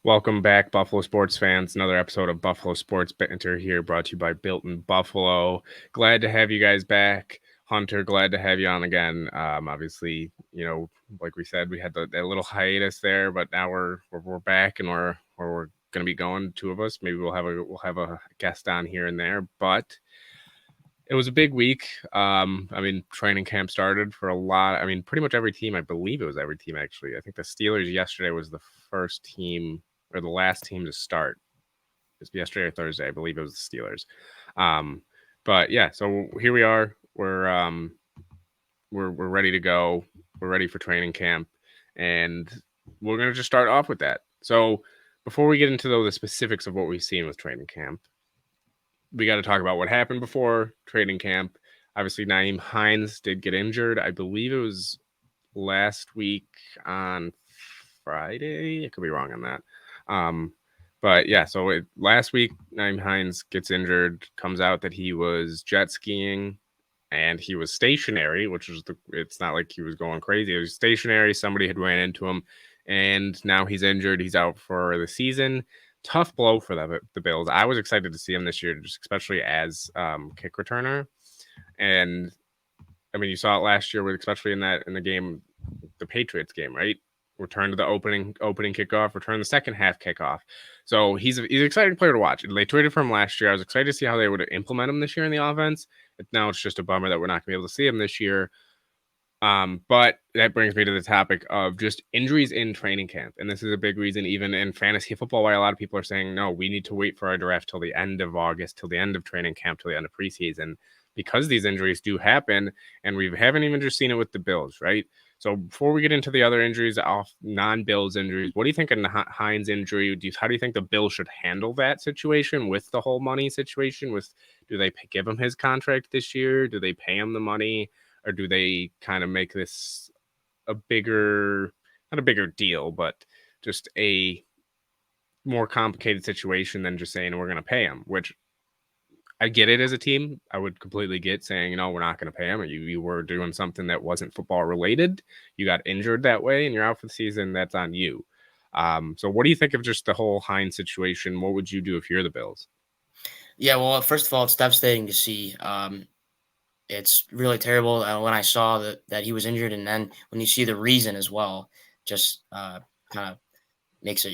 Welcome back, Buffalo sports fans. Another episode of Buffalo Sports Banter here, brought to you by Built in Buffalo. Glad to have you guys back. Hunter, glad to have you on again. Obviously, like we said, we had that little hiatus there, but now we're back and we're going to be going. Two of us, maybe we'll have a guest on here and there, but it was a big week. Training camp started for a lot. Pretty much every team. I believe it was every team, actually. I think the Steelers yesterday was the first team or the last team to start. It was yesterday or Thursday. I believe it was the Steelers. But yeah, so here we are. We're ready to go. We're ready for training camp, and we're gonna just start off with that. So before we get into the specifics of what we've seen with training camp, we got to talk about what happened before training camp. Obviously, Naeem Hines did get injured. I believe it was last week on Friday. I could be wrong on that. But yeah, so last week, Naeem Hines gets injured, comes out that he was jet skiing and he was stationary, which is it's not like he was going crazy. It was stationary. Somebody had ran into him and now he's injured. He's out for the season. Tough blow for the Bills. I was excited to see him this year, just especially as kick returner. And you saw it last year, especially in the game, the Patriots game, right? Return to the opening kickoff, return the second half kickoff. So he's an exciting player to watch. They traded for him last year. I was excited to see how they would implement him this year in the offense. Now it's just a bummer that we're not going to be able to see him this year. But that brings me to the topic of just injuries in training camp. And this is a big reason, even in fantasy football, why a lot of people are saying, no, we need to wait for our draft till the end of August, till the end of training camp, till the end of preseason, because these injuries do happen. And we haven't even just seen it with the Bills, right? So before we get into the other injuries, off non-Bills injuries, what do you think of Hines' injury? How do you think the Bills should handle that situation with the whole money situation? Do they give him his contract this year? Do they pay him the money? Or do they kind of make this not a bigger deal, but just a more complicated situation than just saying we're going to pay him, which I get it as a team. I would completely get saying, we're not going to pay him. Or you were doing something that wasn't football related. You got injured that way and you're out for the season. That's on you. So what do you think of just the whole Hines situation? What would you do if you're the Bills? Yeah, well, first of all, it's devastating to see. It's really terrible when I saw that he was injured, and then when you see the reason as well, just kind of makes it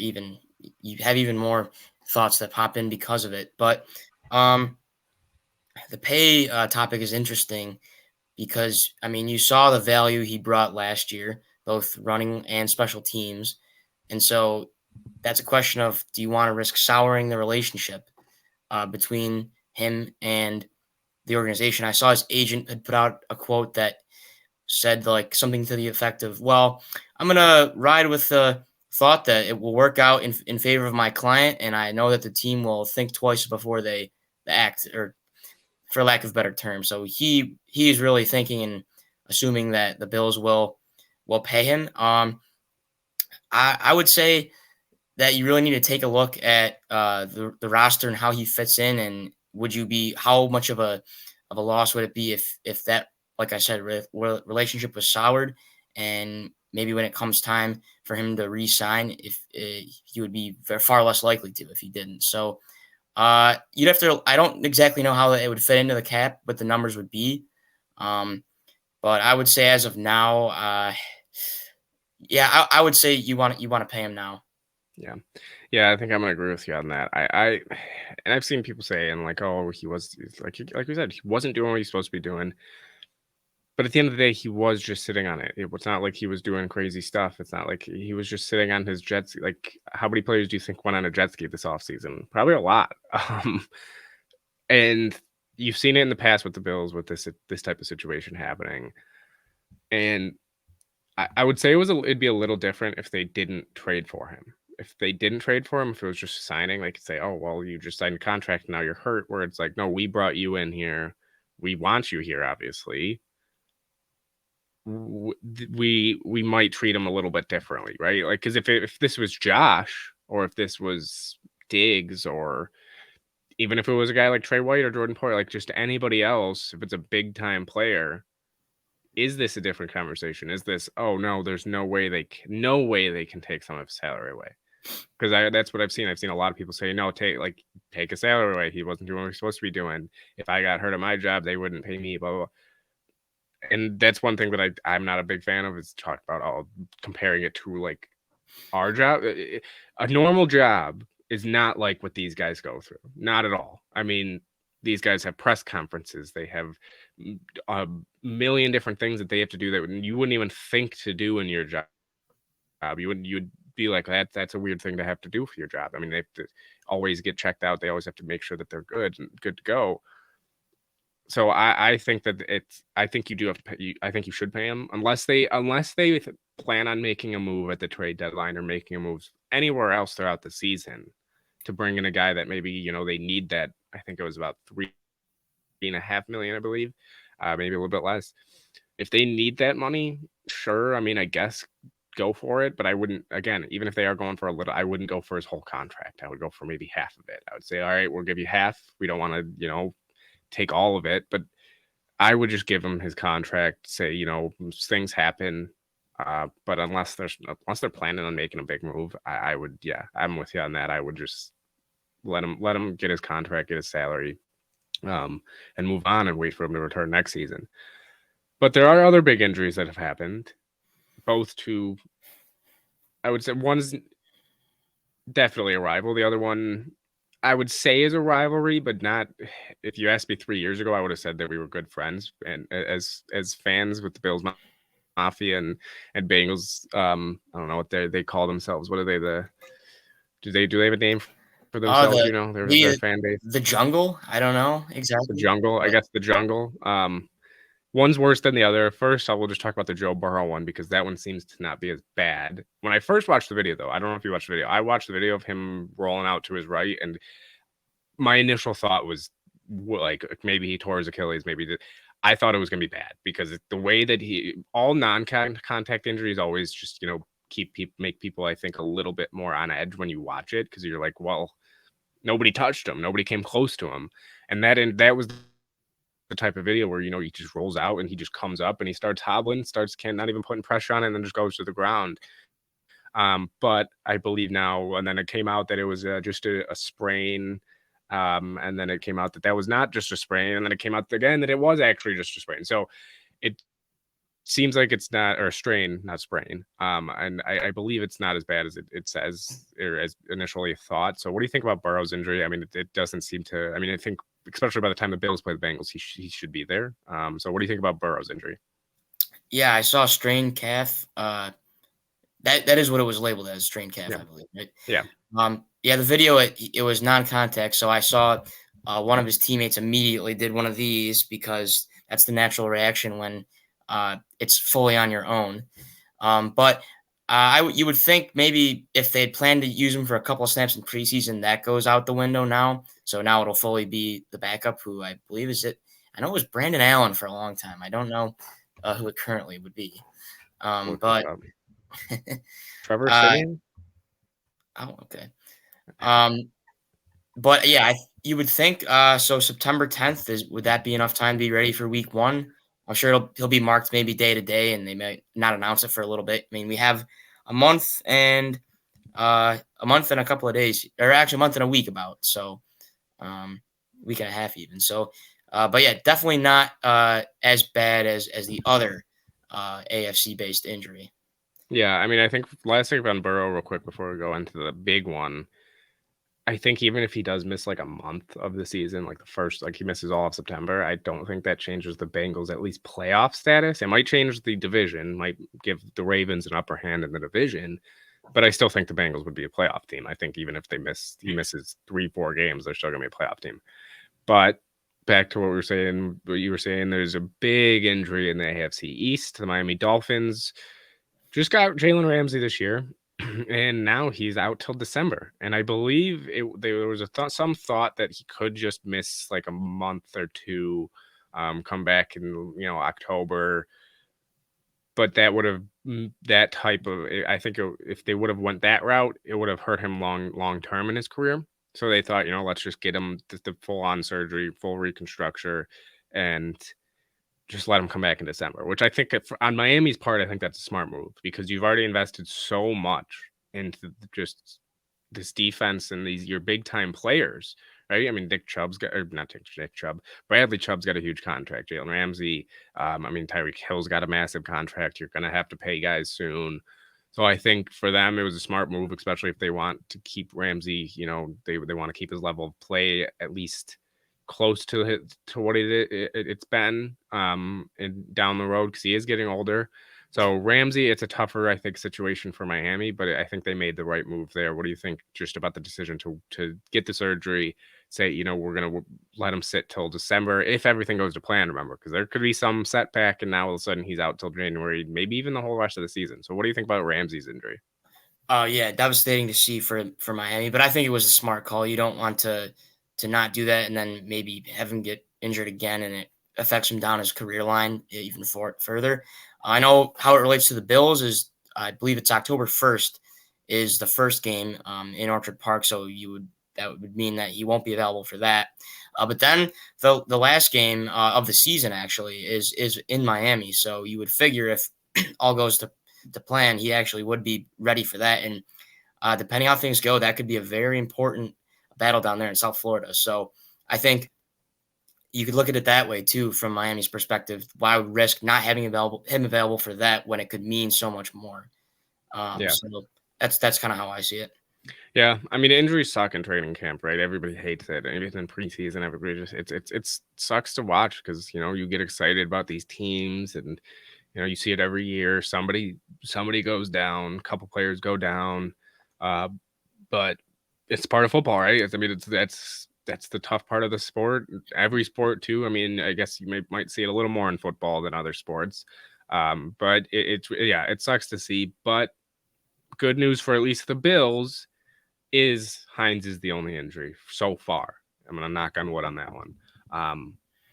you have even more thoughts that pop in because of it. But the pay topic is interesting because you saw the value he brought last year, both running and special teams, and so that's a question of, do you want to risk souring the relationship between him and the organization? I saw his agent had put out a quote that said like something to the effect of, well, I'm going to ride with the thought that it will work out in favor of my client. And I know that the team will think twice before they act, or for lack of better term. So he is really thinking and assuming that the Bills will pay him. I would say that you really need to take a look at the roster and how he fits in, and how much of a loss would it be if that, like I said, relationship was soured, and maybe when it comes time for him to re-sign, if he would be far less likely to if he didn't. So you'd have to. I don't exactly know how it would fit into the cap, what the numbers would be, but I would say as of now, yeah, I would say you want to pay him now. Yeah, I think I'm gonna agree with you on that. And I've seen people say, and like, oh, he was like we said, he wasn't doing what he's supposed to be doing. But at the end of the day, he was just sitting on it. It was not like he was doing crazy stuff. It's not like he was just sitting on his jet ski. Like, how many players do you think went on a jet ski this offseason? Probably a lot. And you've seen it in the past with the Bills with this type of situation happening. And I would say it'd be a little different if they didn't trade for him. If they didn't trade for him, if it was just signing, they could say, oh, well, you just signed a contract, now you're hurt. Where it's like, no, we brought you in here. We want you here, obviously. We might treat him a little bit differently, right? Like, because if this was Josh, or if this was Diggs, or even if it was a guy like Trey White or Jordan Poyer, like just anybody else, if it's a big time player, is this a different conversation? Is this, oh no, there's no way they can take some of his salary away? because that's what I've seen. I've seen a lot of people say, no, take a salary away. He wasn't doing what he was supposed to be doing. If I got hurt at my job, they wouldn't pay me, blah, blah, blah. And that's one thing that I'm not a big fan of, is talk about all comparing it to like our job. A normal job is not like what these guys go through. Not at all. I mean, these guys have press conferences. They have a million different things that they have to do that you wouldn't even think to do in your job. You'd be like, that's a weird thing to have to do for your job. I mean, they have to always get checked out. They always have to make sure that they're good to go. So I think that I think you do have to pay. I think you should pay them unless they plan on making a move at the trade deadline or making a move anywhere else throughout the season to bring in a guy that maybe they need that. I think it was about $3.5 million, I believe, maybe a little bit less. If they need that money, sure. I mean, I guess go for it, but I wouldn't. Again, even if they are going for a little, I wouldn't go for his whole contract. I would go for maybe half of it. I would say, all right, we'll give you half. We don't want to, take all of it, but I would just give him his contract, say, things happen. But unless they're planning on making a big move, I would, I'm with you on that. I would just let him get his contract, get his salary, and move on and wait for him to return next season. But there are other big injuries that have happened, both to, I would say one's definitely a rival. The other one, I would say, is a rivalry, but not. If you asked me 3 years ago, I would have said that we were good friends and as fans with the Bills Mafia and Bengals. I don't know what they call themselves. What are they? Do they have a name for themselves? Their fan base. The Jungle. I don't know exactly. The Jungle. I guess the Jungle. One's worse than the other. First, I will just talk about the Joe Burrow one because that one seems to not be as bad. When I first watched the video, though, I don't know if you watched the video. I watched the video of him rolling out to his right, and my initial thought was like maybe he tore his Achilles, I thought it was going to be bad because the way that all non-contact injuries always just make people, I think, a little bit more on edge when you watch it because you're like, well, nobody touched him, nobody came close to him, and that was the type of video where he just rolls out and he just comes up and he starts hobbling, not even putting pressure on it, and then just goes to the ground. But I believe now, and then it came out that it was just a sprain, and then it came out that was not just a sprain, and then it came out again that it was actually just a sprain. So it seems like it's not, or strain, not sprain. And I believe it's not as bad as it says, or as initially thought. So what do you think about Burrow's injury? I mean, it doesn't seem to. I mean, I think especially by the time the Bills play the Bengals, he should be there. So what do you think about Burrow's injury? Yeah, I saw strained calf. That is what it was labeled as, strained calf, I believe. Right? Yeah. Yeah, the video, it was non-contact. So I saw one of his teammates immediately did one of these because that's the natural reaction when it's fully on your own. But you would think maybe if they'd planned to use him for a couple of snaps in preseason, that goes out the window now. So now it'll fully be the backup, who I believe I know it was Brandon Allen for a long time. I don't know who it currently would be. But Trevor Siemian? Oh, okay. But yeah, you would think so. September 10th would that be enough time to be ready for week 1? I'm sure he'll be marked maybe day to day, and they might not announce it for a little bit. I mean, we have a month and a couple of days, or actually a month and a week about. So, week and a half even. So, but yeah, definitely not as bad as the other AFC based injury. Yeah, I mean, I think last thing on Burrow real quick before we go into the big one. I think even if he does miss like a month of the season, like he misses all of September, I don't think that changes the Bengals at least playoff status. It might change the division, might give the Ravens an upper hand in the division, but I still think the Bengals would be a playoff team. I think even if he misses 3-4 games, they're still going to be a playoff team. But back to what you were saying, there's a big injury in the AFC East. The Miami Dolphins just got Jalen Ramsey this year. And now he's out till December. And I believe there was some thought that he could just miss like a month or two, come back in October. But I think if they would have went that route, it would have hurt him long term in his career. So they thought, let's just get him the full on surgery, full reconstruction, and just let him come back in December, which I think on Miami's part, I think that's a smart move because you've already invested so much into just this defense and these your big time players, right? I mean, Dick Chubb's got, or not Dick Chubb, Bradley Chubb's got a huge contract. Jalen Ramsey, I mean, Tyreek Hill's got a massive contract. You're going to have to pay guys soon. So I think for them, it was a smart move, especially if they want to keep Ramsey, they want to keep his level of play at least close to what it's been and down the road, because he is getting older. So Ramsey, it's a tougher, I think, situation for Miami, but I think they made the right move there. What do you think just about the decision to get the surgery, say, we're going to let him sit till December if everything goes to plan, remember, because there could be some setback and now all of a sudden he's out till January, maybe even the whole rest of the season. So what do you think about Ramsey's injury? Yeah, devastating to see for Miami, but I think it was a smart call. You don't want to not do that and then maybe have him get injured again and it affects him down his career line even further. I know how it relates to the Bills is I believe it's October 1st is the first game in Orchard Park, so that would mean that he won't be available for that. But then the last game of the season actually is in Miami, so you would figure if all goes to plan, he actually would be ready for that. And depending how things go, that could be a very important battle down there in South Florida. So I think you could look at it that way too, from Miami's perspective. Why would risk not having him available for that when it could mean so much more? Yeah. So that's kind of how I see it. Yeah, I mean, injuries suck in training camp, right? Everybody hates it. And even in preseason, everybody just it sucks to watch because you get excited about these teams and you see it every year. Somebody goes down, a couple players go down, but it's part of football, right? I mean, that's the tough part of the sport. Every sport too. I mean, I guess you might see it a little more in football than other sports, but it sucks to see. But good news for at least the Bills is Hines is the only injury so far. I'm gonna knock on wood on that one.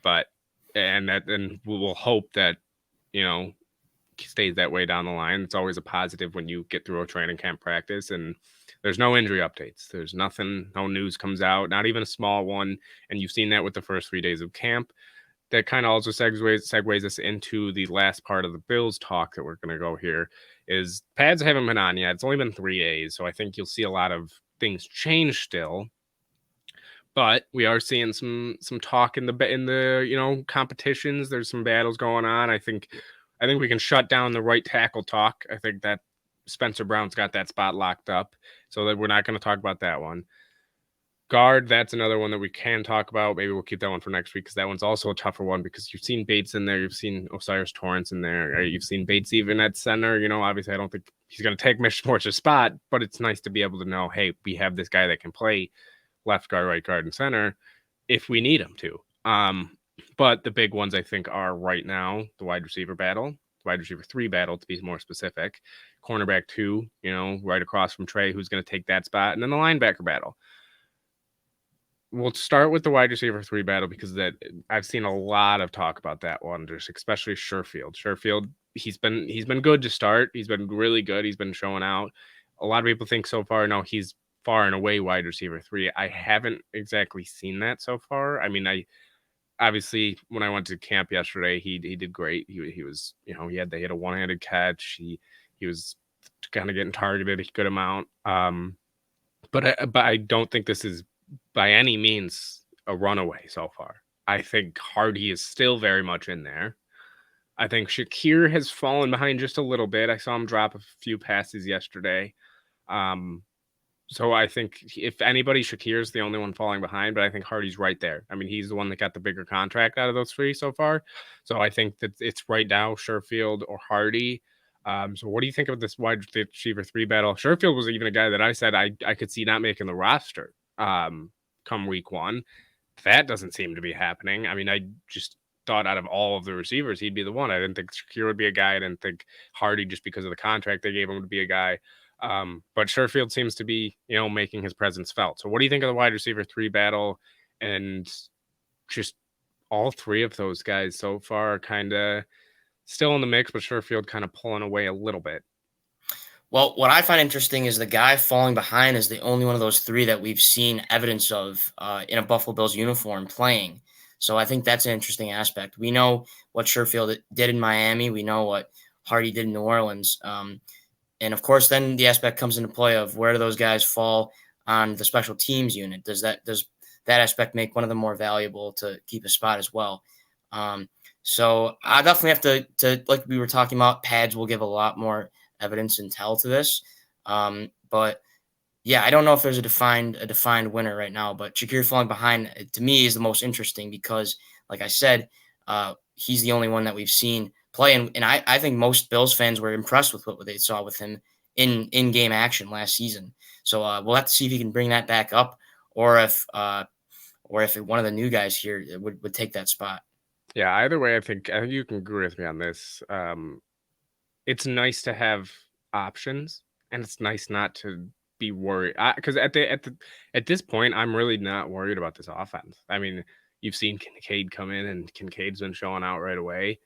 But we'll hope that stays that way down the line. It's always a positive when you get through a training camp practice and there's no injury updates. There's nothing, no news comes out, not even a small one. And you've seen that with the first 3 days of camp. That kind of also segues us into the last part of the Bills talk that we're going to go here is pads haven't been on yet. It's only been 3 days. So I think you'll see a lot of things change still. But we are seeing some talk in the competitions. There's some battles going on. I think we can shut down the right tackle talk. I think that Spencer Brown's got that spot locked up, so that we're not going to talk about that one. Guard, that's another one that we can talk about. Maybe we'll keep that one for next week because that one's also a tougher one because you've seen Bates in there. You've seen Osiris Torrance in there. Right? You've seen Bates even at center. Obviously I don't think he's going to take Mitch Schwartz's spot, but it's nice to be able to know, hey, we have this guy that can play left guard, right guard, and center if we need him to. But the big ones I think are right now the wide receiver battle, wide receiver 3 battle to be more specific, cornerback 2, right across from Trey, who's going to take that spot, and then the linebacker battle. We'll start with the wide receiver 3 battle because I've seen a lot of talk about that one, just especially Sherfield. Sherfield, he's been good to start. He's been really good. He's been showing out. A lot of people think so far, no, he's far and away wide receiver 3. I haven't exactly seen that so far. I mean, obviously when I went to camp yesterday, he did great. He was, he had a one-handed catch. He was kind of getting targeted a good amount. But I don't think this is by any means a runaway so far. I think Hardy is still very much in there. I think Shakir has fallen behind just a little bit. I saw him drop a few passes yesterday. So I think if anybody, Shakir's the only one falling behind, but I think Hardy's right there. I mean, he's the one that got the bigger contract out of those 3 so far. So I think that it's right now Sherfield or Hardy. So what do you think of this wide receiver 3 battle? Sherfield was even a guy that I said I could see not making the roster come week 1. That doesn't seem to be happening. I mean, I just thought out of all of the receivers, he'd be the one. I didn't think Shakir would be a guy. I didn't think Hardy, just because of the contract they gave him, would be a guy. But Sherfield seems to be, making his presence felt. So what do you think of the wide receiver 3 battle? And just all 3 of those guys so far are kind of still in the mix, but Sherfield kind of pulling away a little bit. Well, what I find interesting is the guy falling behind is the only one of those 3 that we've seen evidence of in a Buffalo Bills uniform playing. So I think that's an interesting aspect. We know what Sherfield did in Miami. We know what Hardy did in New Orleans. And of course, then the aspect comes into play of where do those guys fall on the special teams unit? Does that aspect make one of them more valuable to keep a spot as well? So I definitely have to like we were talking about, pads will give a lot more evidence and tell to this. But yeah, I don't know if there's a defined winner right now, but Shakir falling behind to me is the most interesting because, like I said, he's the only one that we've seen play, and I think most Bills fans were impressed with what they saw with him in game action last season. So we'll have to see if he can bring that back up, or if one of the new guys here would take that spot. Yeah, either way, I think you can agree with me on this. It's nice to have options, and it's nice not to be worried. Because at this point, I'm really not worried about this offense. I mean, you've seen Kincaid come in, and Kincaid's been showing out right away.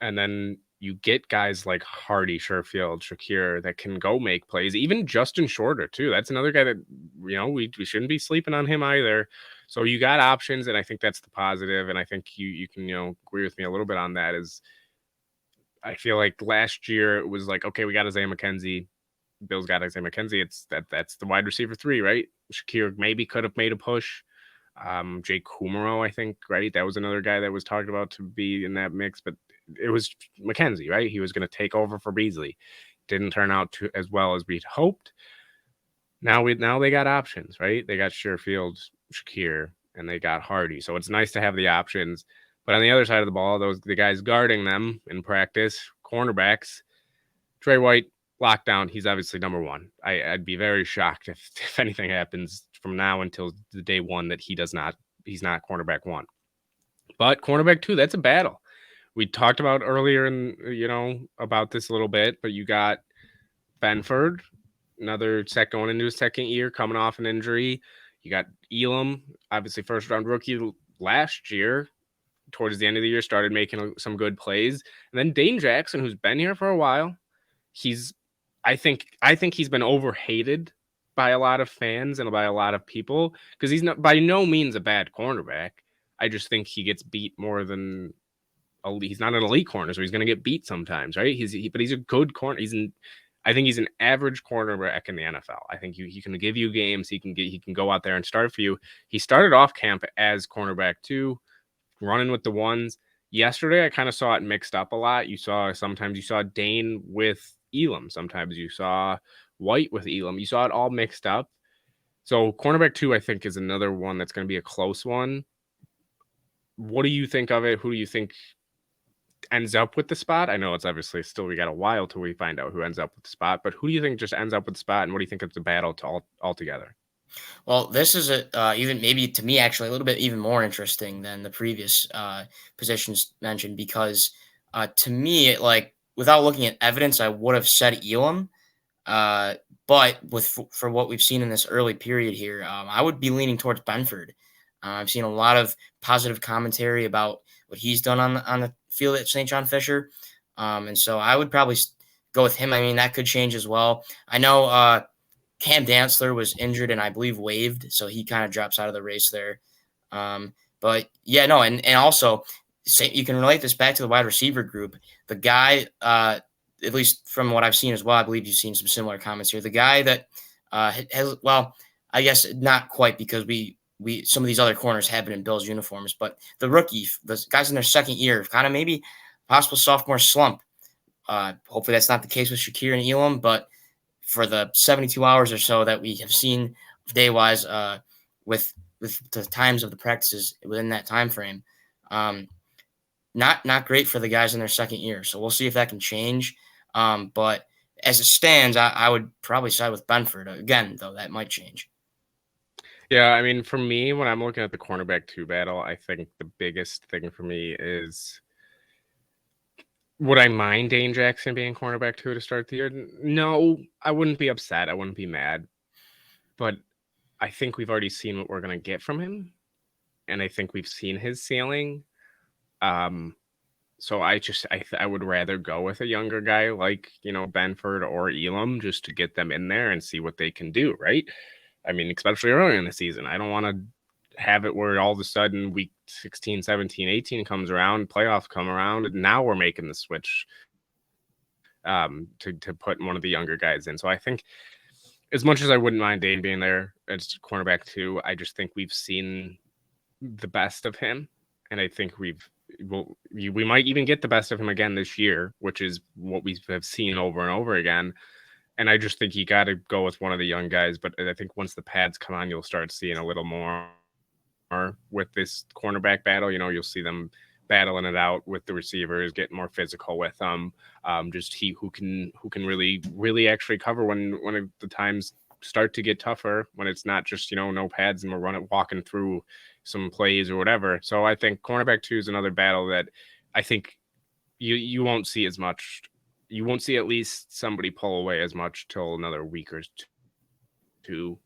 And then you get guys like Hardy, Sherfield, Shakir that can go make plays. Even Justin Shorter too. That's another guy that we shouldn't be sleeping on him either. So you got options, and I think that's the positive. And I think you can agree with me a little bit on that. Is I feel like last year it was like, okay, we got Isaiah McKenzie. Bills got Isaiah McKenzie. That's the wide receiver 3, right? Shakir maybe could have made a push. Jake Kumaro, I think, right? That was another guy that was talked about to be in that mix, but it was McKenzie, right? He was going to take over for Beasley. Didn't turn out as well as we'd hoped. Now they got options, right? They got Sherfield, Shakir, and they got Hardy. So it's nice to have the options. But on the other side of the ball, the guys guarding them in practice, cornerbacks, Trey White, lockdown. He's obviously number one. I'd be very shocked if anything happens from now until the day one that he's not cornerback 1. But cornerback 2, that's a battle. We talked about earlier about this a little bit, but you got Benford, going into his second year, coming off an injury. You got Elam, obviously first round rookie last year. Towards the end of the year, started making some good plays. And then Dane Jackson, who's been here for a while, I think he's been overhated by a lot of fans and by a lot of people because he's not by no means a bad cornerback. I just think he gets beat more than he's not an elite corner, so he's going to get beat sometimes, right? But he's a good corner. I think he's an average cornerback in the NFL. I think he can give you games. He can go out there and start for you. He started off camp as cornerback 2, running with the ones. Yesterday, I kind of saw it mixed up a lot. Sometimes you saw Dane with Elam. Sometimes you saw White with Elam. You saw it all mixed up. So cornerback 2, I think, is another one that's going to be a close one. What do you think of it? Who do you think ends up with the spot? I know it's obviously still, we got a while till we find out who ends up with the spot, but who do you think just ends up with the spot, and what do you think of the battle altogether? Well, this is even maybe to me actually a little bit even more interesting than the previous positions mentioned because to me, like without looking at evidence, I would have said Elam. But for what we've seen in this early period here, I would be leaning towards Benford. I've seen a lot of positive commentary about what he's done on the field at St. John Fisher, and so I would probably go with him. I mean, that could change as well. I know Cam Dantzler was injured and I believe waived, so he kind of drops out of the race there. But yeah, no, and also you can relate this back to the wide receiver group. The guy, at least from what I've seen as well, I believe you've seen some similar comments here. The guy that has, well, I guess not quite because we some of these other corners have been in Bills uniforms, but the rookie, the guys in their second year, kind of maybe possible sophomore slump. Hopefully that's not the case with Shakir and Elam, but for the 72 hours or so that we have seen day-wise with the times of the practices within that time frame, not great for the guys in their second year. So we'll see if that can change. But as it stands, I would probably side with Benford. Again, though, that might change. Yeah, I mean, for me, when I'm looking at the cornerback 2 battle, I think the biggest thing for me is, would I mind Dane Jackson being cornerback 2 to start the year? No, I wouldn't be upset. I wouldn't be mad. But I think we've already seen what we're going to get from him. And I think we've seen his ceiling. So I would rather go with a younger guy like, Benford or Elam just to get them in there and see what they can do, right? I mean, especially early in the season. I don't want to have it where all of a sudden week 16, 17, 18 comes around, playoffs come around, and now we're making the switch to put one of the younger guys in. So I think as much as I wouldn't mind Dane being there as cornerback too, I just think we've seen the best of him, and I think we might even get the best of him again this year, which is what we have seen over and over again. And I just think you got to go with one of the young guys. But I think once the pads come on, you'll start seeing a little more with this cornerback battle. You'll see them battling it out with the receivers, getting more physical with them. Just who can really actually cover when the times start to get tougher, when it's not just no pads and we're walking through some plays or whatever. So I think cornerback 2 is another battle that I think you won't see as much. You won't see at least somebody pull away as much till another week or two.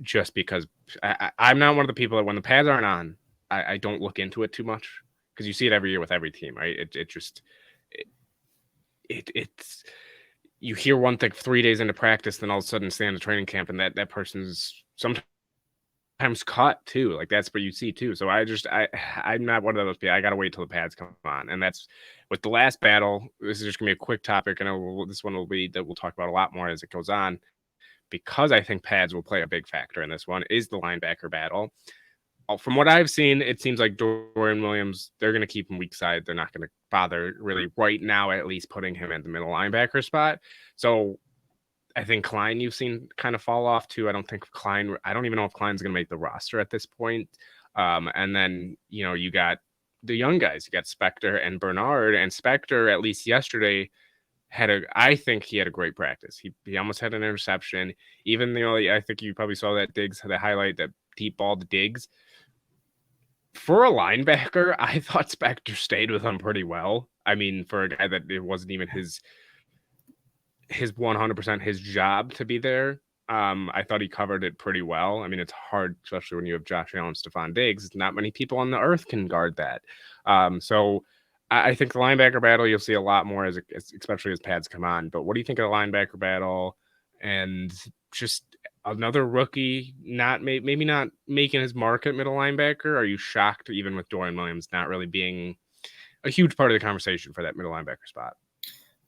Just because I'm not one of the people that when the pads aren't on, I don't look into it too much, because you see it every year with every team, right? It's you hear one thing 3 days into practice, then all of a sudden stay in the training camp, and that person's sometimes cut too. Like that's what you see too. So I'm not one of those people. I gotta wait till the pads come on, and that's with the last battle. This is just gonna be a quick topic. I know this one will be that we'll talk about a lot more as it goes on, because I think pads will play a big factor in this one, is the linebacker battle. From what I've seen, it seems like Dorian Williams, they're going to keep him weak side. They're not going to bother really right now, at least putting him in the middle linebacker spot. So I think Klein, you've seen kind of fall off too. I don't even know if Klein's going to make the roster at this point. And then, you got the young guys. You got Spector and Bernard, and Spector, at least yesterday, I think he had a great practice. He almost had an interception. Even I think you probably saw that Diggs had a highlight, that deep ball to Diggs. For a linebacker, I thought Spector stayed with him pretty well. I mean, for a guy that it wasn't even his 100% his job to be there, I thought he covered it pretty well. I mean, it's hard, especially when you have Josh Allen, Stephon Diggs. Not many people on the earth can guard that. So I think the linebacker battle, you'll see a lot more especially as pads come on. But what do you think of the linebacker battle? And just another rookie, maybe not making his mark at middle linebacker. Are you shocked, even with Dorian Williams not really being a huge part of the conversation for that middle linebacker spot?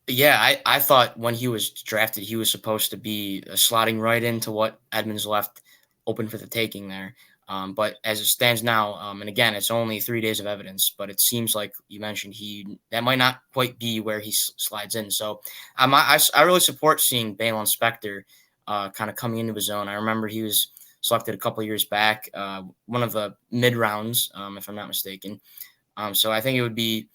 Yeah, I thought when he was drafted, he was supposed to be slotting right into what Edmonds left open for the taking there. But as it stands now, and again, it's only 3 days of evidence, but it seems like you mentioned that might not quite be where he slides in. So I really support seeing Balon Spector kind of coming into his own. I remember he was selected a couple of years back, one of the mid rounds, if I'm not mistaken. So I think it would be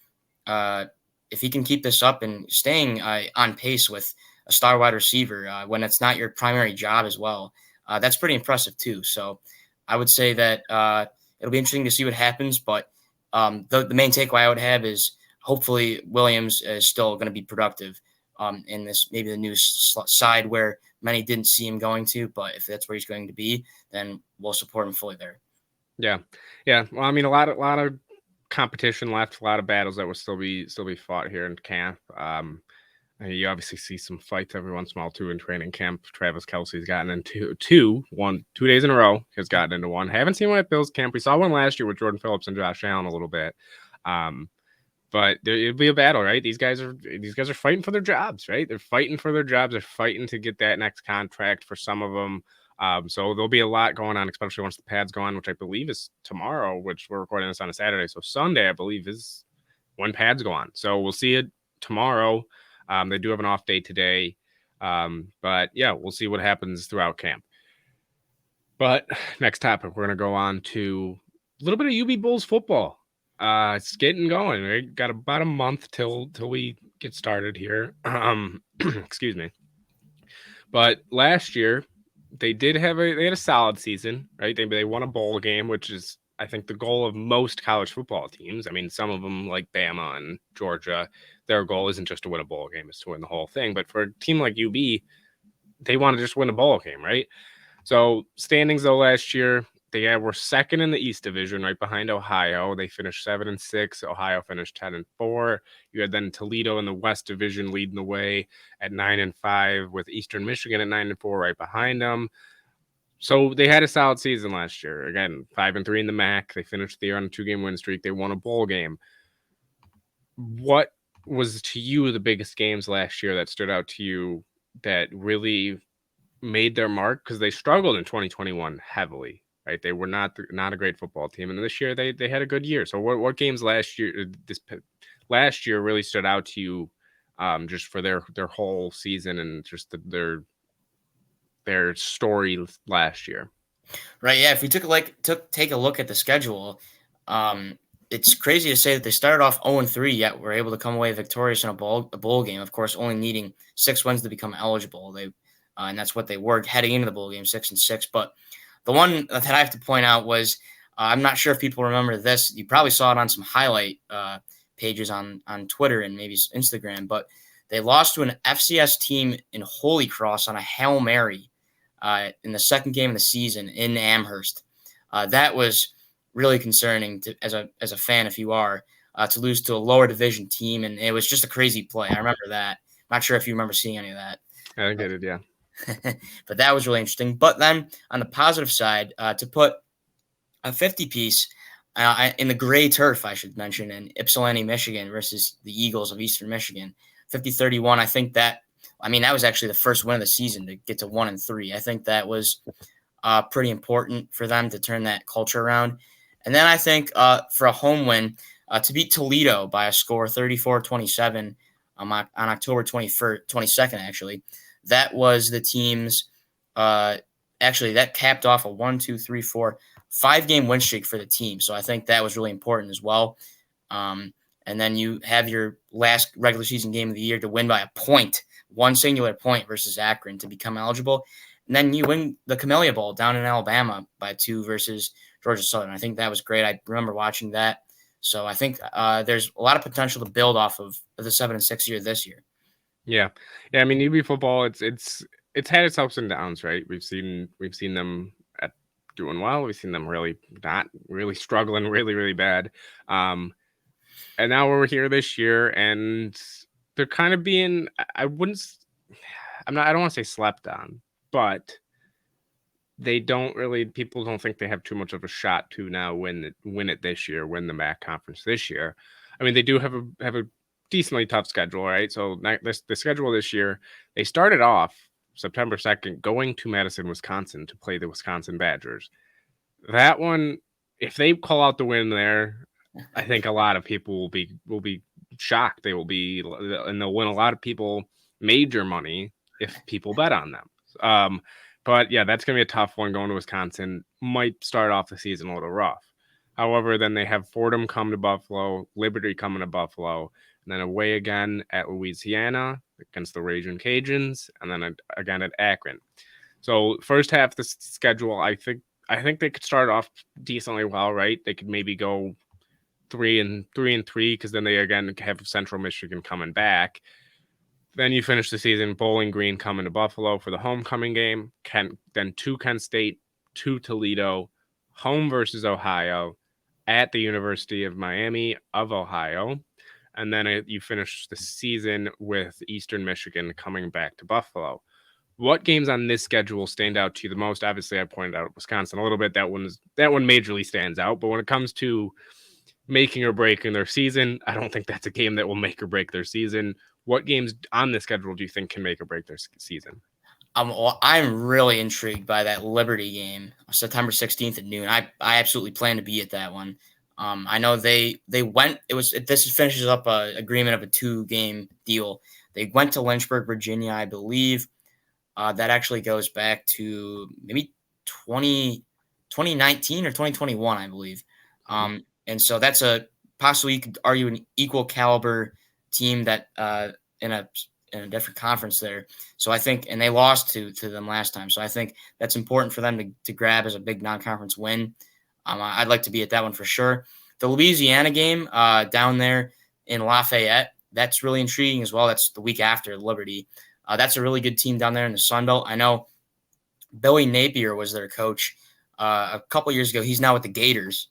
if he can keep this up and staying on pace with a star wide receiver when it's not your primary job as well, that's pretty impressive too. So I would say that it'll be interesting to see what happens. But the main takeaway I would have is hopefully Williams is still going to be productive in this, maybe the new side where many didn't see him going to. But if that's where he's going to be, then we'll support him fully there. Yeah. Well, I mean, a lot of competition left, a lot of battles that will still be fought here in camp. You obviously see some fights every once in a while too in training camp. Travis Kelce's gotten into 2 days in a row. Has gotten into one. Haven't seen one at Bills camp. We saw one last year with Jordan Phillips and Josh Allen a little bit. But it'll be a battle, right? These guys are fighting for their jobs, right? They're fighting for their jobs. They're fighting to get that next contract for some of them. So there'll be a lot going on, especially once the pads go on, which I believe is tomorrow, which we're recording this on a Saturday. So Sunday, I believe, is when pads go on. So we'll see it tomorrow. They do have an off day today. But yeah, we'll see what happens throughout camp. But next topic, we're going to go on to a little bit of UB Bulls football. It's getting going. We got about a month till we get started here. Excuse me. But last year, they had a solid season, right? They won a bowl game, which is, I think, the goal of most college football teams. I mean, some of them like Bama and Georgia, their goal isn't just to win a bowl game, it's to win the whole thing. But for a team like UB, they want to just win a bowl game, right? So standings though last year, they were second in the East Division, right behind Ohio. They finished 7-6. Ohio finished 10-4. You had then Toledo in the West Division leading the way at 9-5, with Eastern Michigan at 9-4 right behind them. So they had a solid season last year. Again, 5-3 in the MAC. They finished the year on a 2-game win streak. They won a bowl game. What was to you the biggest games last year that stood out to you that really made their mark because they struggled in 2021 heavily. Right, they were not a great football team, and this year they had a good year. So what games last year really stood out to you, just for their whole season and just their story last year? Right. Yeah. If we take a look at the schedule, it's crazy to say that they started off 0-3, yet were able to come away victorious in a bowl game. Of course, only needing 6 wins to become eligible. And that's what they were heading into the bowl game, 6-6. But the one that I have to point out was, I'm not sure if people remember this. You probably saw it on some highlight pages on Twitter and maybe Instagram, but they lost to an FCS team in Holy Cross on a Hail Mary in the second game of the season in Amherst. That was really concerning as a fan, if you are, to lose to a lower division team, and it was just a crazy play. I remember that. I'm not sure if you remember seeing any of that. I think I did, yeah. But that was really interesting. But then on the positive side, to put a 50-piece in the gray turf, I should mention, in Ypsilanti, Michigan versus the Eagles of Eastern Michigan, 50-31. I think that was actually the first win of the season to get to 1-3. I think that was pretty important for them to turn that culture around. And then I think for a home win, to beat Toledo by a score 34-27 on October 22nd, actually, that was the team's that capped off a 5-game win streak for the team. So I think that was really important as well. And then you have your last regular season game of the year to win by a point, one singular point versus Akron to become eligible. And then you win the Camellia Bowl down in Alabama by 2 versus Georgia Southern. I think that was great. I remember watching that. So I think there's a lot of potential to build off of the 7-6 year this year. Yeah. I mean, UB football, it's had its ups and downs, right? We've seen them at doing well. We've seen them really not really struggling, really, really bad. And now we're here this year, and they're kind of being, I don't want to say slept on, but people don't think they have too much of a shot to now win it this year, win the MAC conference this year. I mean, they do have a decently tough schedule, right? So the schedule this year, they started off September 2nd going to Madison, Wisconsin to play the Wisconsin Badgers. That one, if they call out the win there, I think a lot of people will be shocked. They'll win a lot of people major money if people bet on them. But yeah, that's going to be a tough one going to Wisconsin. Might start off the season a little rough. However, then they have Fordham come to Buffalo, Liberty coming to Buffalo, and then away again at Louisiana against the Ragin' Cajuns, and then again at Akron. So first half of the schedule, I think they could start off decently well, right? They could maybe go 3-3 because then they again have Central Michigan coming back. Then you finish the season, Bowling Green coming to Buffalo for the homecoming game, then to Kent State, to Toledo, home versus Ohio, at the University of Miami of Ohio, and then you finish the season with Eastern Michigan coming back to Buffalo. What games on this schedule stand out to you the most? Obviously, I pointed out Wisconsin a little bit. That one majorly stands out. But when it comes to making or breaking their season, I don't think that's a game that will make or break their season. What games on the schedule do you think can make or break their season? I'm really intrigued by that Liberty game, September 16th at noon. I absolutely plan to be at that one. I know they went. This finishes up an agreement of a 2-game deal. They went to Lynchburg, Virginia, I believe. That actually goes back to maybe 2019 or 2021, I believe. And so that's possibly you could argue an equal caliber team that in a different conference there. So I think, and they lost to them last time. So I think that's important for them to grab as a big non-conference win. I'd like to be at that one for sure. The Louisiana game down there in Lafayette, that's really intriguing as well. That's the week after Liberty. That's a really good team down there in the Sun Belt. I know Billy Napier was their coach a couple years ago. He's now with the Gators,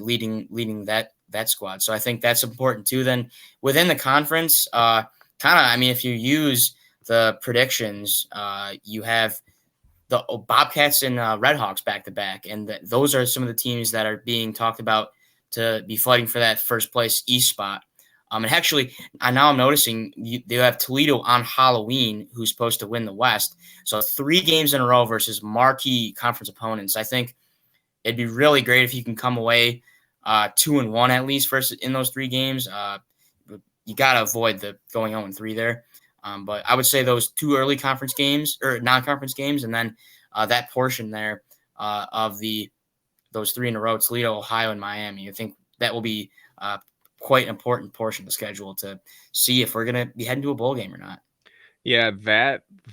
leading that squad. So I think that's important too. Then within the conference, if you use the predictions, you have the Bobcats and Redhawks back to back, and those are some of the teams that are being talked about to be fighting for that first place East spot. And actually, now I'm noticing they have Toledo on Halloween, who's supposed to win the West. So 3 games in a row versus marquee conference opponents. I think it'd be really great if you can come away 2-1 at least versus in those 3 games. You got to avoid the going 0-3 there. But I would say those 2 early conference games or non-conference games, and then that portion there of those 3 in a row, Toledo, Ohio, and Miami. I think that will be quite an important portion of the schedule to see if we're going to be heading to a bowl game or not. Yeah,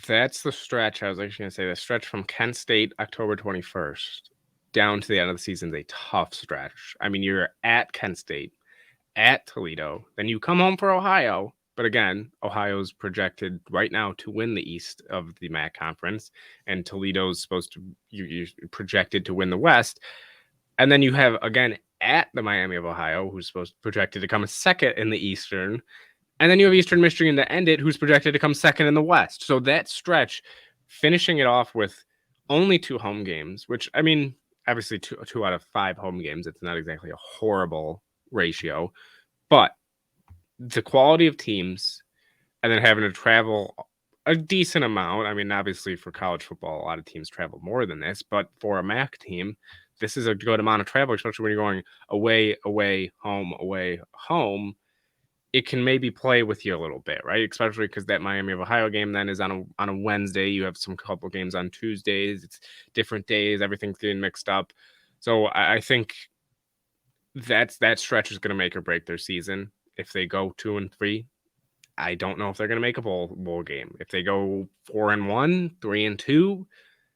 that's the stretch. I was actually going to say the stretch from Kent State, October 21st, down to the end of the season is a tough stretch. I mean, you're at Kent State, at Toledo, then you come home for Ohio. But again, Ohio's projected right now to win the East of the MAC conference, and Toledo's supposed to you're projected to win the West. And then you have again at the Miami of Ohio, who's supposed projected to come second in the Eastern. And then you have Eastern Michigan to end it, who's projected to come second in the West. So that stretch, finishing it off with only 2 home games, which, I mean, obviously two out of 5 home games. It's not exactly a horrible ratio. But the quality of teams and then having to travel a decent amount. I mean, obviously for college football, a lot of teams travel more than this. But for a MAC team, this is a good amount of travel, especially when you're going away, home. It can maybe play with you a little bit, right? Especially because that Miami of Ohio game then is on a Wednesday. You have some couple games on Tuesdays. It's different days. Everything's getting mixed up. So I think that stretch is going to make or break their season. If they go 2-3, I don't know if they're going to make a bowl game. If they go 4-1, 3-2,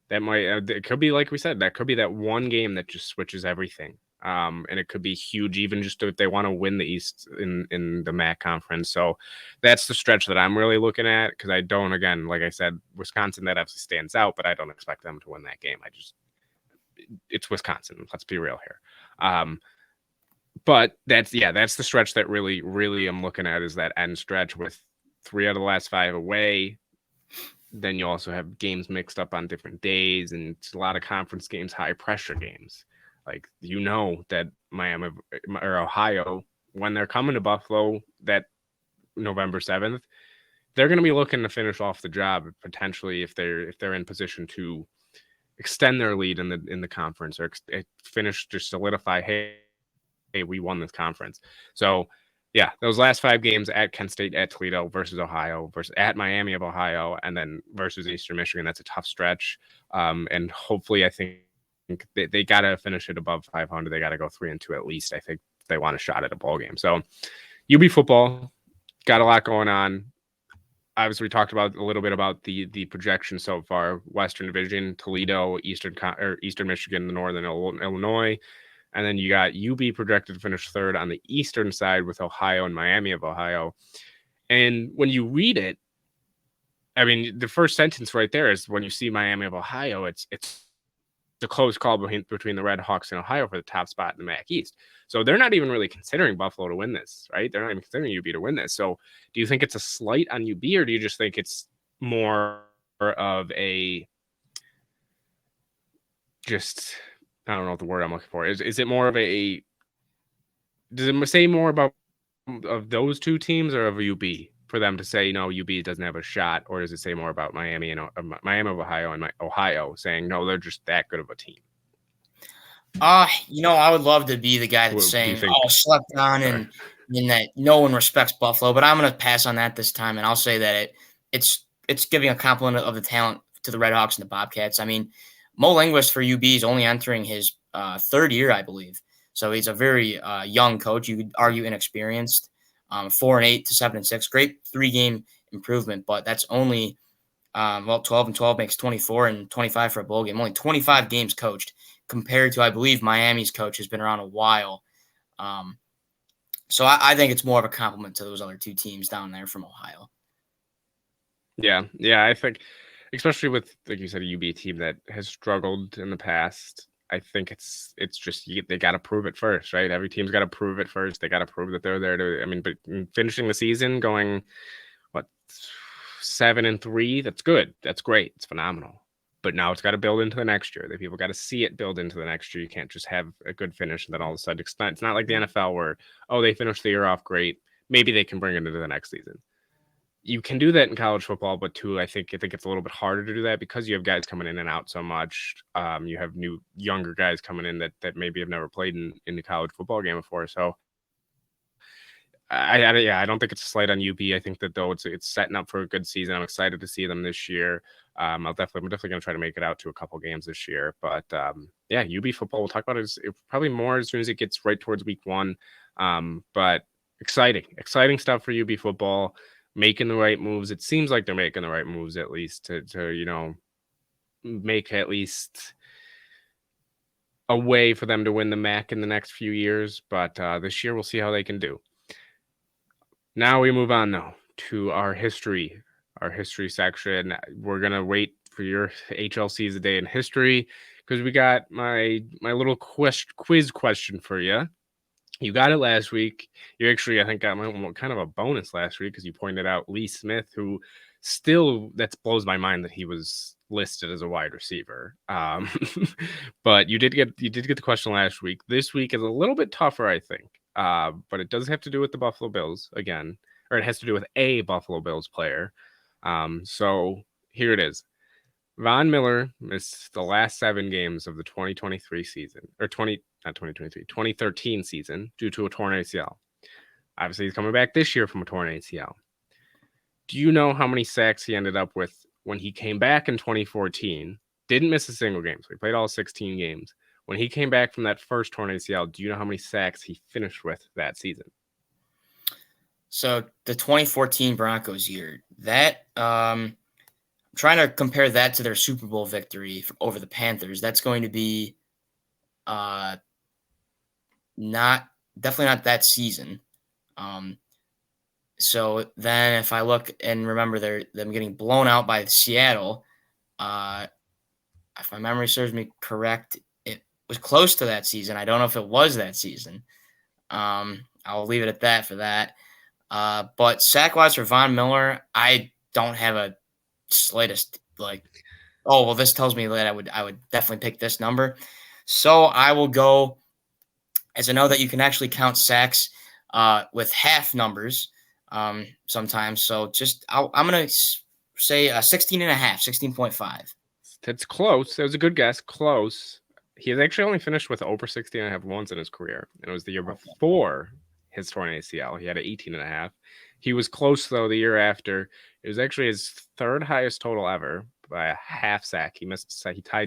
that might it could be, like we said, that could be that one game that just switches everything. And it could be huge, even just if they want to win the East in the MAC conference. So that's the stretch that I'm really looking at, because I don't, again, like I said, Wisconsin, that absolutely stands out, but I don't expect them to win that game. It's Wisconsin. Let's be real here. But that's the stretch that really, really I'm looking at, is that end stretch with 3 out of the last 5 away. Then you also have games mixed up on different days, and it's a lot of conference games, high pressure games. Like, that Miami or Ohio, when they're coming to Buffalo that November 7th, they're going to be looking to finish off the job potentially if they're in position to extend their lead in the conference, or finish, just solidify, hey, we won this conference. So yeah, those last 5 games at Kent State, at Toledo, versus Ohio, versus at Miami of Ohio, and then versus Eastern Michigan, that's a tough stretch. And hopefully, I think they got to finish it above 500. They got to go 3-2 at least, I think, if they want a shot at a bowl game. So UB football got a lot going on. Obviously, we talked about a little bit about the projection so far. Western Division, Toledo, Eastern Michigan, the Northern Illinois. And then you got UB projected to finish 3rd on the Eastern side with Ohio and Miami of Ohio. And when you read it, I mean, the first sentence right there is, when you see Miami of Ohio, it's the close call between the Red Hawks and Ohio for the top spot in the MAC East. So they're not even really considering Buffalo to win this, right? They're not even considering UB to win this. So do you think it's a slight on UB, or do you just think it's more of a I don't know what the word I'm looking for is. Is it more of a? Does it say more about of those 2 teams or of UB for them to say, UB doesn't have a shot, or does it say more about Miami and Miami of Ohio and Ohio saying, no, they're just that good of a team? I would love to be the guy that's saying, slept on and that no one respects Buffalo, but I'm going to pass on that this time, and I'll say that it's giving a compliment of the talent to the Red Hawks and the Bobcats. I mean, Mo Linguist for UB is only entering his 3rd year, I believe. So he's a very young coach. You could argue inexperienced. 4-8 to 7-6, great 3-game improvement, but that's only 12-12 makes 24 and 25 for a bowl game. Only 25 games coached, compared to, I believe, Miami's coach has been around a while. So I think it's more of a compliment to those other 2 teams down there from Ohio. Yeah, I think, especially with, like you said, a UB team that has struggled in the past, I think it's just they got to prove it first, right? Every team's got to prove it first. They got to prove that they're there to. I mean, but finishing the season going 7-3, that's good. That's great. It's phenomenal. But now it's got to build into the next year. The people got to see it build into the next year. You can't just have a good finish and then all of a sudden it's not like the NFL where, they finished the year off great. maybe they can bring it into the next season. You can do that in college football, but too, I think it's a little bit harder to do that because you have guys coming in and out so much. You have younger guys coming in that maybe have never played in the college football game before. So I don't think it's a slight on UB. I think that though it's setting up for a good season. I'm excited to see them this year. I'm definitely going to try to make it out to a couple games this year. But yeah, UB football. We'll talk about it probably more as soon as it gets right towards week 1. But exciting stuff for UB football. Making the right moves. It seems like they're making the right moves at least to make at least a way for them to win the MAC in the next few years. But this year we'll see how they can do. Now we move on though to our history section. We're gonna wait for your HLC's a day in history because we got my little quiz question for you. You got it last week. You actually, I think, got kind of a bonus last week because you pointed out Lee Smith, who still, that blows my mind that he was listed as a wide receiver. But you did get the question last week. This week is a little bit tougher, I think. But it does have to do with the Buffalo Bills again, or it has to do with a Buffalo Bills player. So here it is. Von Miller missed the last 7 games of the 2023 season, or 2013 season due to a torn ACL. Obviously, he's coming back this year from a torn ACL. Do you know how many sacks he ended up with when he came back in 2014? Didn't miss a single game, so he played all 16 games. When he came back from that first torn ACL, do you know how many sacks he finished with that season? So the 2014 Broncos year, that trying to compare that to their Super Bowl victory over the Panthers. That's going to be definitely not that season. So then if I look and remember them getting blown out by Seattle, if my memory serves me correct, it was close to that season. I don't know if it was that season. I'll leave it at that for that. But sack-wise for Von Miller, I don't have a slightest this tells me that I would definitely pick this number. So I will go, as I know that you can actually count sacks with half numbers sometimes. So I'm going to say 16.5. That's close. That was a good guess. Close. He has actually only finished with over 16.5 once in his career. And it was the year before his torn ACL. He had an 18.5. He was close, though, the year after. It was actually his 3rd highest total ever by a half sack. He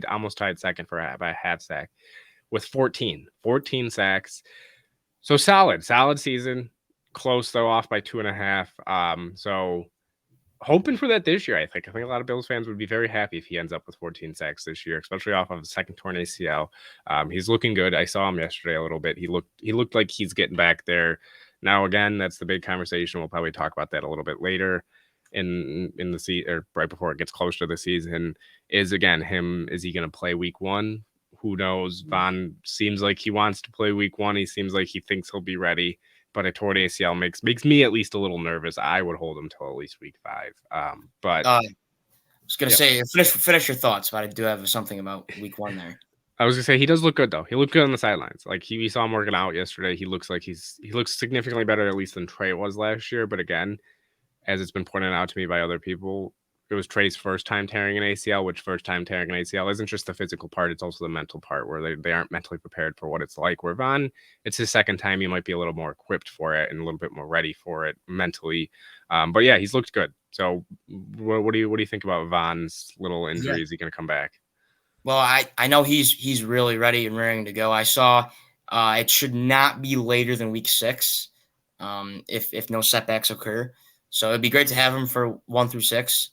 almost tied second by a half sack with 14 sacks. So solid season. Close, though, off by 2.5. So hoping for that this year, I think. I think a lot of Bills fans would be very happy if he ends up with 14 sacks this year, especially off of a second torn ACL. He's looking good. I saw him yesterday a little bit. He looked like he's getting back there. Now, again, that's the big conversation. We'll probably talk about that a little bit later in the season, or right before it gets closer to the season. Is he going to play week 1? Who knows? Von seems like he wants to play week 1. He seems like he thinks he'll be ready. But a torn ACL makes me at least a little nervous. I would hold him till at least week 5. But I was going to say, finish your thoughts, but I do have something about week 1 there. I was going to say, he does look good, though. He looked good on the sidelines. Like, we saw him working out yesterday. He looks significantly better, at least, than Trey was last year. But again, as it's been pointed out to me by other people, it was Trey's first time tearing an ACL, which first time tearing an ACL isn't just the physical part. It's also the mental part where they aren't mentally prepared for what it's like. Where Von, it's his second time. He might be a little more equipped for it and a little bit more ready for it mentally. But yeah, he's looked good. So what do you think about Von's little injury? Yeah. Is he going to come back? Well, I know he's really ready and raring to go. I saw it should not be later than week 6 if no setbacks occur. So it'd be great to have him for 1 through 6.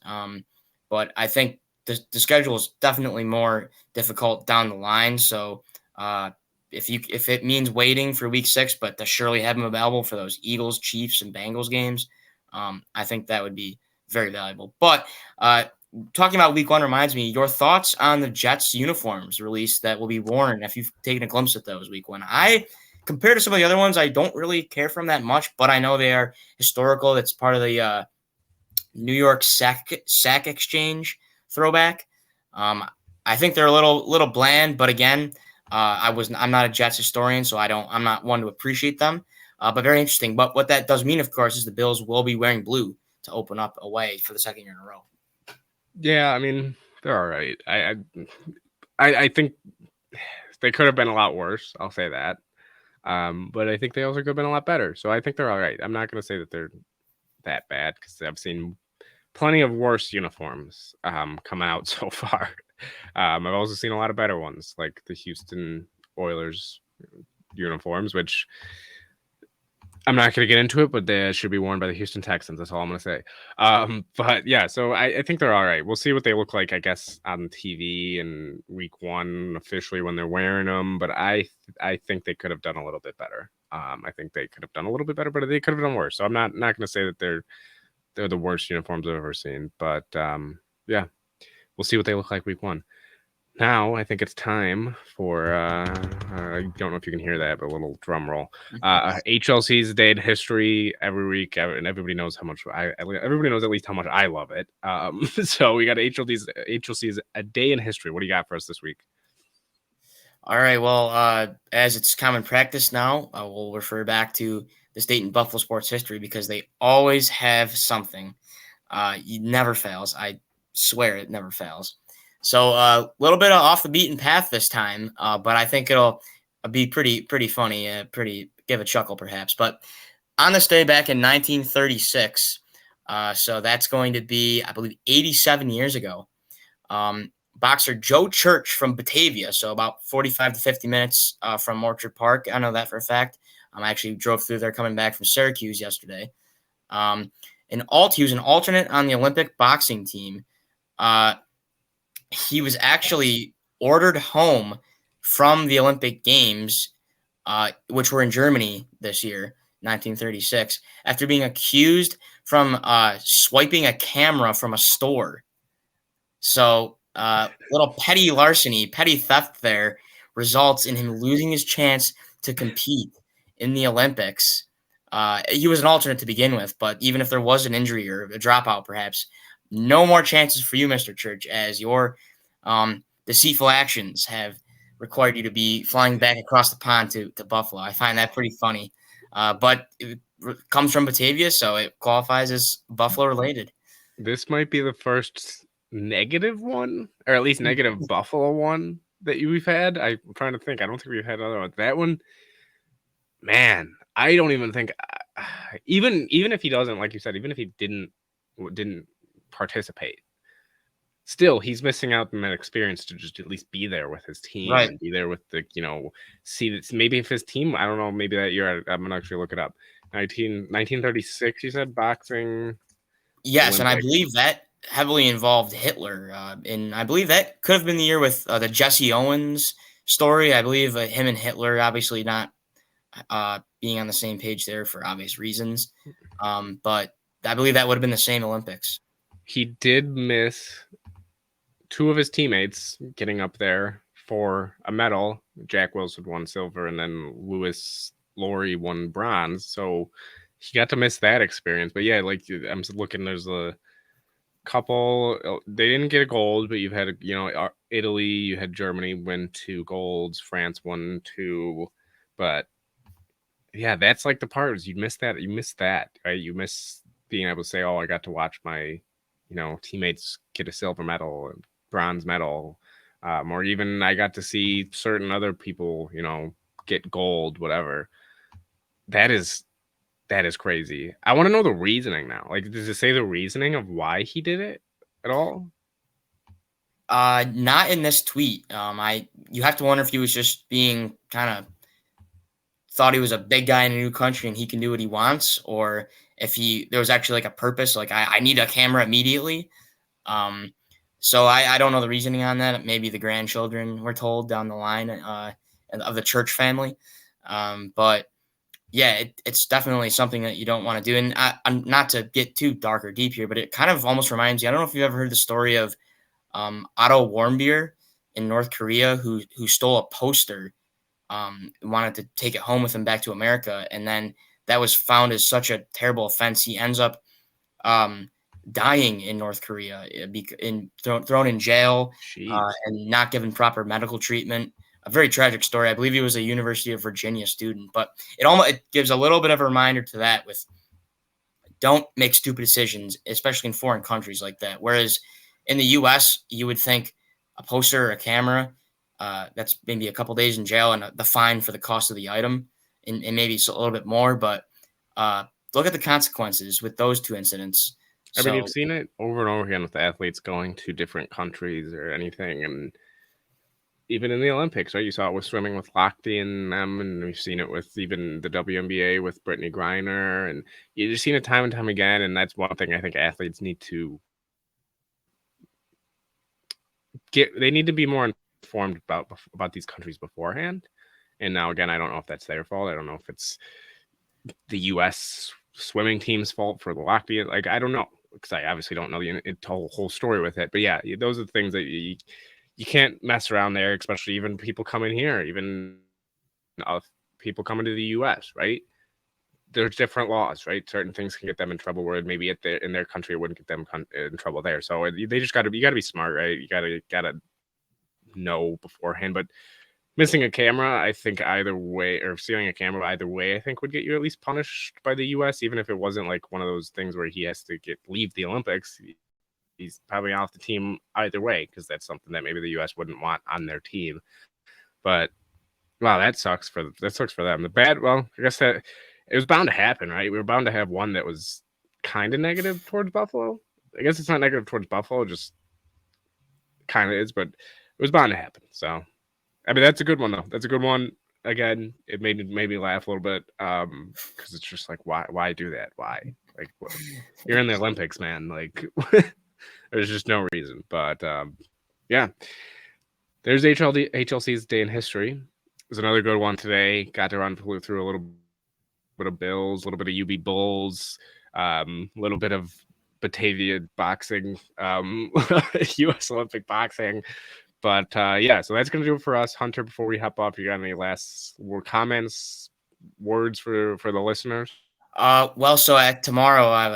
But I think the schedule is definitely more difficult down the line. So if it means waiting for week 6, but to surely have him available for those Eagles, Chiefs, and Bengals games, I think that would be very valuable. But talking about week 1 reminds me, your thoughts on the Jets uniforms release that will be worn if you've taken a glimpse at those week 1. Compared to some of the other ones, I don't really care for them that much, but I know they are historical. It's part of the New York sack exchange throwback. I think they're a little bland, but again, I'm not a Jets historian, so I'm not one to appreciate them. But very interesting. But what that does mean, of course, is the Bills will be wearing blue to open up away for the second year in a row. Yeah, I mean, they're all right. I think they could have been a lot worse. I'll say that. But I think they also could have been a lot better. So I think they're all right. I'm not going to say that they're that bad because I've seen plenty of worse uniforms come out so far. I've also seen a lot of better ones, like the Houston Oilers uniforms, which I'm not going to get into it, but they should be worn by the Houston Texans. That's all I'm going to say. But yeah, so I think they're all right. We'll see what they look like, I guess, on TV in week 1 officially when they're wearing them. But I think they could have done a little bit better. I think they could have done a little bit better, but they could have done worse. So I'm not going to say that they're the worst uniforms I've ever seen. But yeah, we'll see what they look like week 1. Now I think it's time for I don't know if you can hear that, but a little drum roll. HLC's Day in History every week, and everybody knows how much everybody knows at least how much I love it. So we got HLC's A Day in History. What do you got for us this week? All right. Well, as it's common practice now, we'll refer back to this date in Buffalo sports history because they always have something. It never fails. I swear it never fails. So a little bit off the beaten path this time, but I think it'll be pretty funny, pretty give a chuckle perhaps. But on this day back in 1936, so that's going to be, I believe, 87 years ago. Boxer Joe Church from Batavia, so about 45 to 50 minutes from Orchard Park. I know that for a fact. I actually drove through there coming back from Syracuse yesterday. He was an alternate on the Olympic boxing team. He was actually ordered home from the Olympic Games, which were in Germany this year, 1936, after being accused from swiping a camera from a store. So little petty larceny, petty theft there results in him losing his chance to compete in the Olympics. He was an alternate to begin with, but even if there was an injury or a dropout, perhaps, no more chances for you, Mr. Church, as your deceitful actions have required you to be flying back across the pond to Buffalo. I find that pretty funny. But it comes from Batavia, so it qualifies as Buffalo related. This might be the first negative one, or at least negative Buffalo one that we've had. I'm trying to think. I don't think we've had other ones. That one, man, I don't even think. Even if he doesn't, like you said, even if he didn't participate, still he's missing out on that experience to just at least be there with his team and be there with the see that maybe if his team, I don't know, maybe that year I'm gonna actually look it up. 1936, you said boxing. Yes, Olympics. and I believe that heavily involved Hitler, and I believe that could have been the year with the Jesse Owens story. I believe him and Hitler obviously not being on the same page there for obvious reasons, but I believe that would have been the same Olympics. He did miss 2 of his teammates getting up there for a medal. Jack Wilson won silver, and then Lewis Laurie won bronze. So he got to miss that experience. But yeah, like I'm looking, there's a couple. They didn't get a gold, but you've had Italy, you had Germany win 2 golds, France won 2. But yeah, that's like the part is you miss that. You miss that, right? You miss being able to say, "Oh, I got to watch my teammates get a silver medal, bronze medal, or even I got to see certain other people, get gold, whatever." That is crazy. I want to know the reasoning now. Like, does it say the reasoning of why he did it at all? Not in this tweet. You have to wonder if he was just being kind of thought he was a big guy in a new country and he can do what he wants, or if there was actually like a purpose, like I need a camera immediately. So I don't know the reasoning on that. Maybe the grandchildren were told down the line of the Church family. But yeah, it's definitely something that you don't want to do. And I'm not to get too dark or deep here, but it kind of almost reminds you. I don't know if you've ever heard the story of Otto Warmbier in North Korea who stole a poster, wanted to take it home with him back to America, and then that was found as such a terrible offense. He ends up dying in North Korea, thrown in jail, and not given proper medical treatment. a very tragic story. I believe he was a University of Virginia student, but it gives a little bit of a reminder to that with don't make stupid decisions, especially in foreign countries like that. Whereas in the U.S., you would think a poster or a camera, that's maybe a couple days in jail and the fine for the cost of the item, and maybe it's a little bit more. But look at the consequences with those two incidents. I mean, you've So seen it over and over again with the athletes going to different countries or anything, and even in the Olympics, right? You saw it with swimming with Lochte and them, and we've seen it with even the WNBA with Brittany Griner, and you've just seen it time and time again. And that's one thing I think athletes need to get. They need to be more informed about these countries beforehand. And now, again, I don't know if that's their fault. I don't know if it's the U.S. swimming team's fault for the Lochte. Like, I don't know, because I obviously don't know the whole story with it. But yeah, those are the things that you can't mess around there, especially even people coming here, even people coming to the U.S., right? There's different laws, right? Certain things can get them in trouble where maybe in their country it wouldn't get them in trouble there. So they just you got to be smart, right? You got to know beforehand. But missing a camera, I think either way, or stealing a camera either way, I think would get you at least punished by the U.S., even if it wasn't like one of those things where he has to leave the Olympics. He's probably off the team either way, because that's something that maybe the U.S. wouldn't want on their team. But wow, that sucks for them. The bad, well, I guess that it was bound to happen, right? We were bound to have one that was kind of negative towards Buffalo. I guess it's not negative towards Buffalo, just kind of is, but it was bound to happen. So, I mean, that's a good one though. That's a good one. Again, it made me laugh a little bit, because it's just like, why do that? Why? Like, you're in the Olympics, man. Like, there's just no reason. But yeah, there's HLC's day in history. There's another good one today. Got to run through a little bit of Bills, a little bit of UB Bulls, a little bit of Batavia boxing, U.S. Olympic boxing. But yeah, so that's going to do it for us. Hunter, before we hop off, you got any last comments, words for the listeners? Well, so tomorrow I have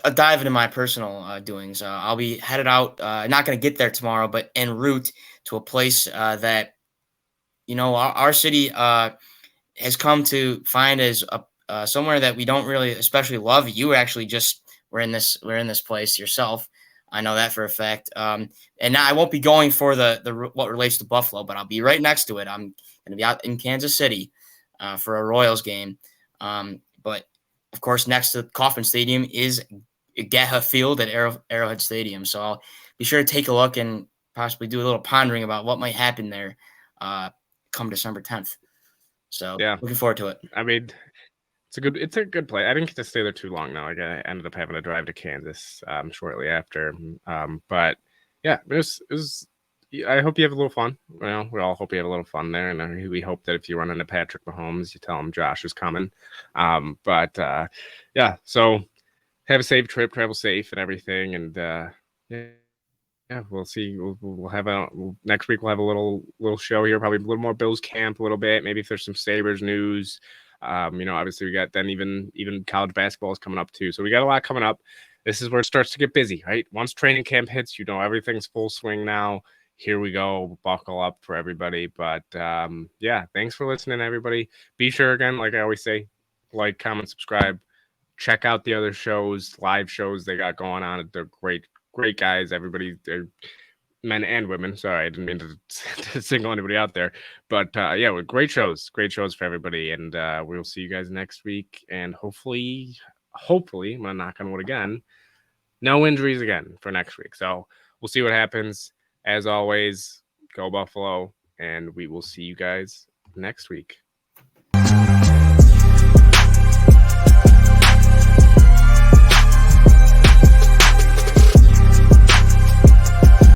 a dive into my personal doings. I'll be headed out. Not going to get there tomorrow, but en route to a place that our city has come to find as somewhere that we don't really especially love. You actually just were in this place yourself. I know that for a fact. And now I won't be going for the what relates to Buffalo, but I'll be right next to it. I'm going to be out in Kansas City for a Royals game. But of course, next to Kauffman Stadium is Geha Field at Arrowhead Stadium. So I'll be sure to take a look and possibly do a little pondering about what might happen there come December 10th. So yeah, looking forward to it. I mean, it's a good play. I didn't get to stay there too long now. Like, I ended up having to drive to Kansas shortly after. But yeah, it was. I hope you have a little fun. Well, we all hope you have a little fun there, and we hope that if you run into Patrick Mahomes, you tell him Josh is coming. But yeah, so have a safe trip, travel safe, and everything. And yeah, we'll see. We'll have next week. We'll have a little show here, probably a little more Bills camp, a little bit. Maybe if there's some Sabres news. Obviously we got then even college basketball is coming up too. So we got a lot coming up. This is where it starts to get busy, right? Once training camp hits, everything's full swing now. Here we go. Buckle up for everybody. But yeah, thanks for listening, everybody. Be sure, again, like I always say, like, comment, subscribe. Check out the other live shows they got going on. They're great guys. Everybody, they're men and women. Sorry, I didn't mean to single anybody out there. But yeah, great shows for everybody. And we'll see you guys next week. And hopefully, I'm going to knock on wood again, no injuries again for next week. So we'll see what happens. As always, go Buffalo. And we will see you guys next week.